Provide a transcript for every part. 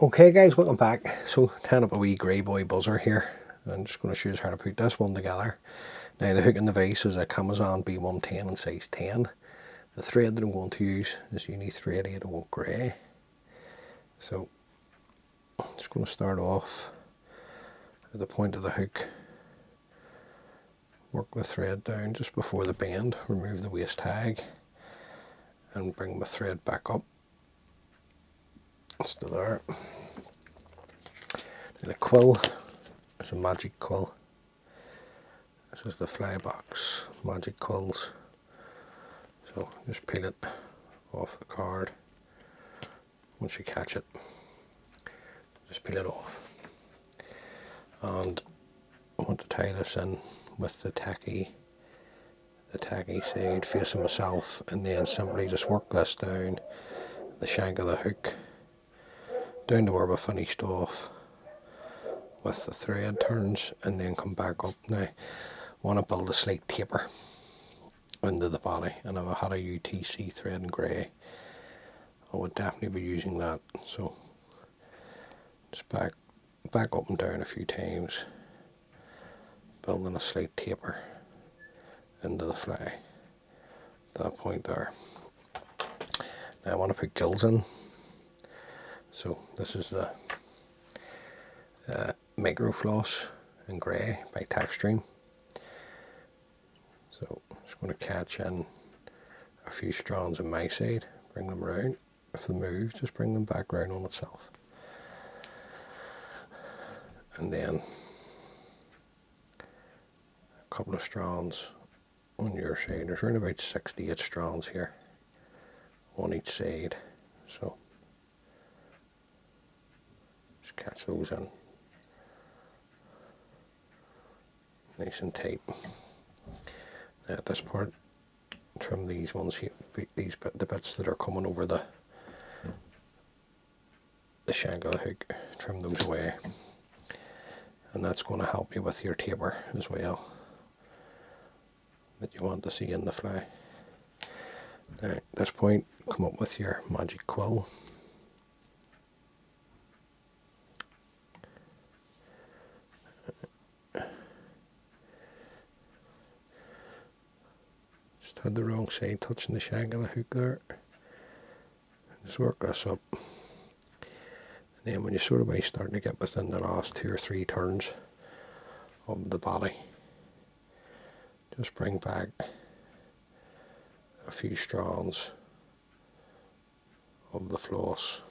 Okay guys, welcome back. So tying up a wee grey boy buzzer here. I'm just going to show you how to put this one together. Now the hook in the vise is a Kamasan B110 in size 10. The thread that I'm going to use is Uni thread 801 grey. So I'm just going to start off at the point of the hook. Work the thread down just before the bend, remove the waist tag and bring my thread back up. It's to there. The quill is a magic quill. This is the fly box magic quills. So just peel it off the card. Once you catch it, just peel it off. And I want to tie this in with the tacky side facing myself, and then simply just work this down the shank of the hook down to where we finished off with the thread turns, and then come back up. Now I want to build a slight taper into the body, and if I had a UTC thread in grey I would definitely be using that. So just back up and down a few times, building a slight taper into the fly, that point there. Now I want to put gills in. So this is the micro floss in grey by Textream. So I'm just going to catch in a few strands on my side, bring them round. If they move, just bring them back round on itself. And then a couple of strands on your side. There's around about 68 strands here on each side. So just catch those in nice and tight. Now at this part, trim these ones here, the bits that are coming over the shank of the hook, trim those away, and that's going to help you with your taper as well that you want to see in the fly. Now at this point, come up with your magic quill. Just had the wrong side touching the shank of the hook there. Just work this up. And then when you sort of start to get within the last 2 or 3 turns of the body, just bring back a few strands of the floss.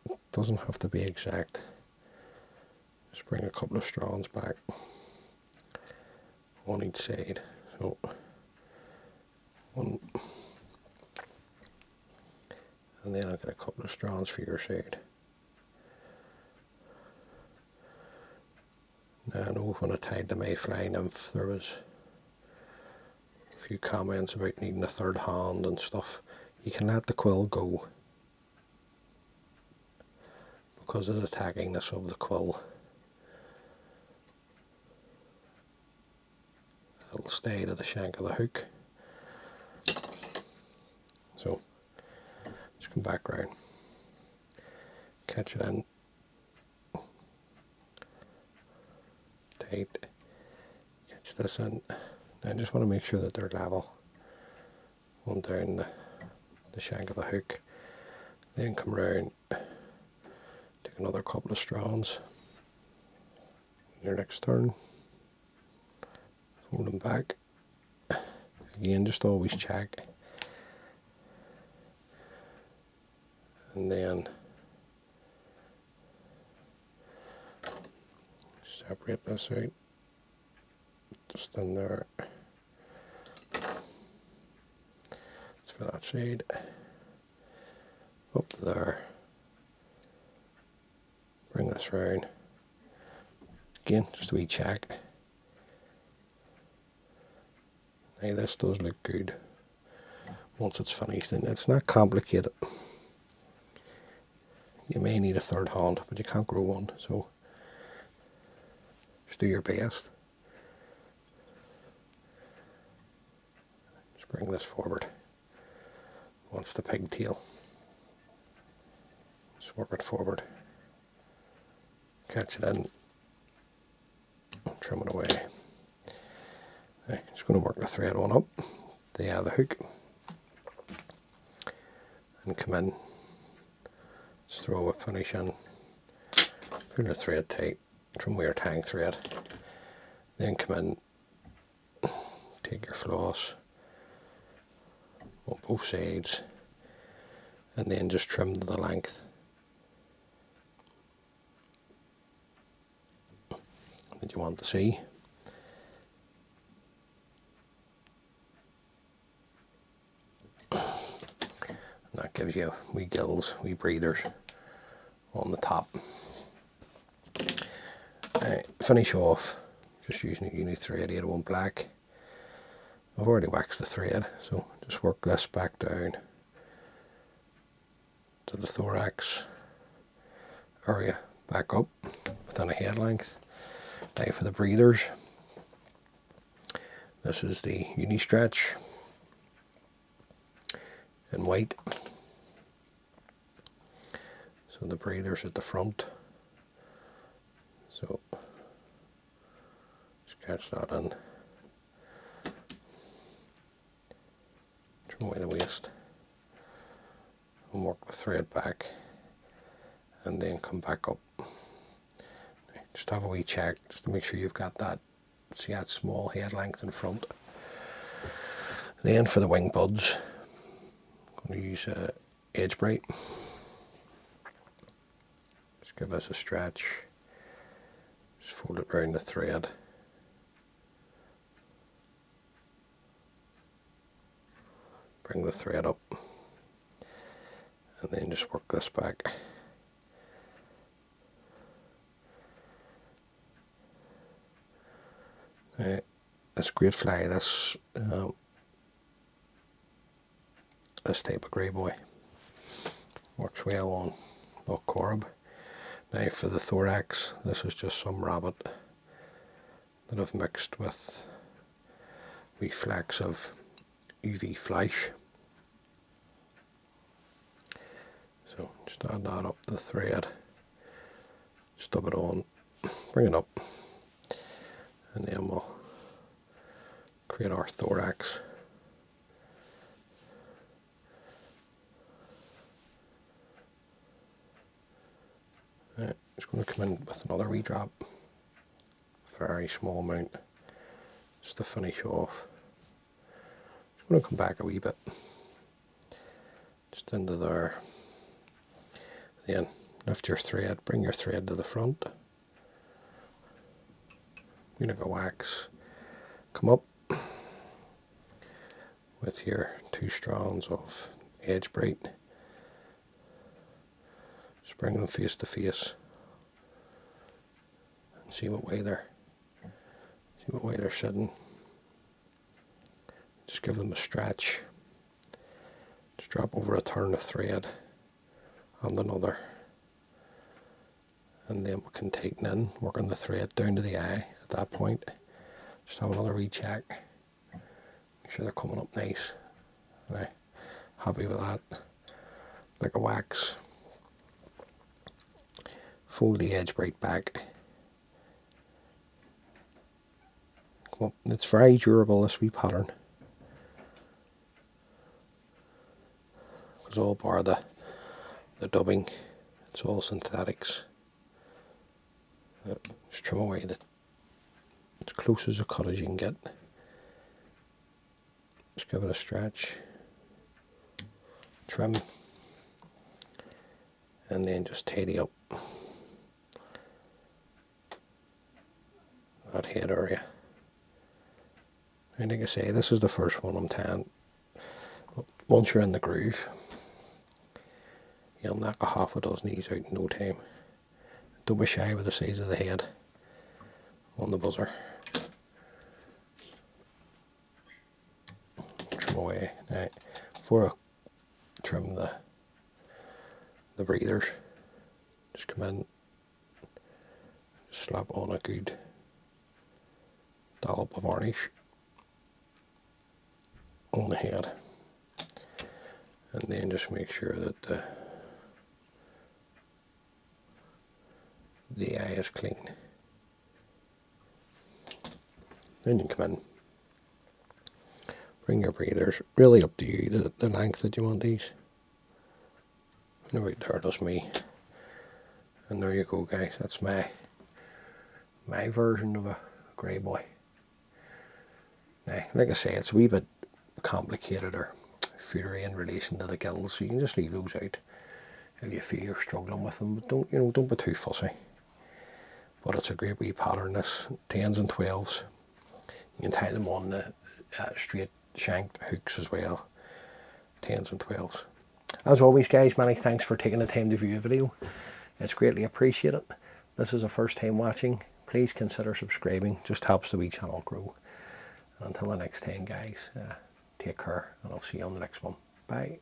It doesn't have to be exact. Just bring a couple of strands back on each side. So one, and then I'll get a couple of strands for your side. Now I know when I tied the mayfly nymph there was a few comments about needing a third hand and stuff. You can let the quill go because of the tagginess of the quill. It'll stay to the shank of the hook. So just come back round, catch it in tight, catch this in. Now I just want to make sure that they're level on down the shank of the hook. Then come round, take another couple of strands. Your next turn, hold them back. Again, just always check. And then separate this out, just in there. It's for that side. Up there. Bring this round. Again, just a wee check. Now this does look good once it's finished, and it's not complicated. You may need a third hand, but you can't grow one, so just do your best. Just bring this forward once the pigtail. Just work it forward, catch it in, trim it away. Now, just going to work the thread on up the other hook and come in, just throw a finish in, pull the thread tight, trim where tying thread, then come in, take your floss on both sides and then just trim to the length that you want to see. And that gives you wee gills, wee breathers on the top. Finish off just using a uni thread 801 black. I've already waxed the thread, so just work this back down to the thorax area, back up within a head length. Now for the breathers, this is the uni stretch in white. So the breathers at the front. So just catch that in. Trim away the waist. And work the thread back. And then come back up. Just have a wee check just to make sure you've got that. See that small head length in front. Then for the wing buds, I'm going to use a edge brite. Just give us a stretch. Just fold it around the thread. Bring the thread up. And then just work this back. This great fly, this type of grey boy works well on Loch Corrib. Now for the thorax, this is just some rabbit that I've mixed with wee flecks of UV flesh. So just add that up the thread, stub it on, bring it up, and then we'll create our thorax. Just going to come in with another wee drop, very small amount, just to finish off. Just going to come back a wee bit, just into there. Then lift your thread, bring your thread to the front. We're going to go wax, come up with your 2 strands of edge brite. Just bring them face to face and see what way they're sitting. Just give them a stretch. Just drop over a turn of thread and another. And then we can tighten in, working the thread down to the eye at that point. Just have another wee check. Make sure they're coming up nice. Right. Happy with that. Like a wax. Fold the edge brite back. Come up. It's very durable, this wee pattern. Because all bar the dubbing, it's all synthetics. Just trim away as close as a cut as you can get. Just give it a stretch, trim, and then just tidy up that head area. And like I say, this is the first one I'm tying. Once you're in the groove, you'll knock a half a dozen of these out in no time. Don't be shy with the size of the head on the buzzer. Trim away. Now, before I trim the breathers, just come in, slap on a good dollop of varnish on the head, and then just make sure that the is clean. Then you come in, bring your breathers, really up to you, the length that you want these. And right there, does me. And there you go, guys, that's my version of a grey boy. Now, like I say, it's a wee bit complicated or fury in relation to the gills, so you can just leave those out if you feel you're struggling with them. But don't be too fussy. But it's a great wee pattern, this 10s and 12s. You can tie them on the straight shanked hooks as well, 10s and 12s. As always, guys, many thanks for taking the time to view the video. It's greatly appreciated. This is the first time watching. Please consider subscribing. Just helps the wee channel grow. And until the next time, guys, take care, and I'll see you on the next one. Bye.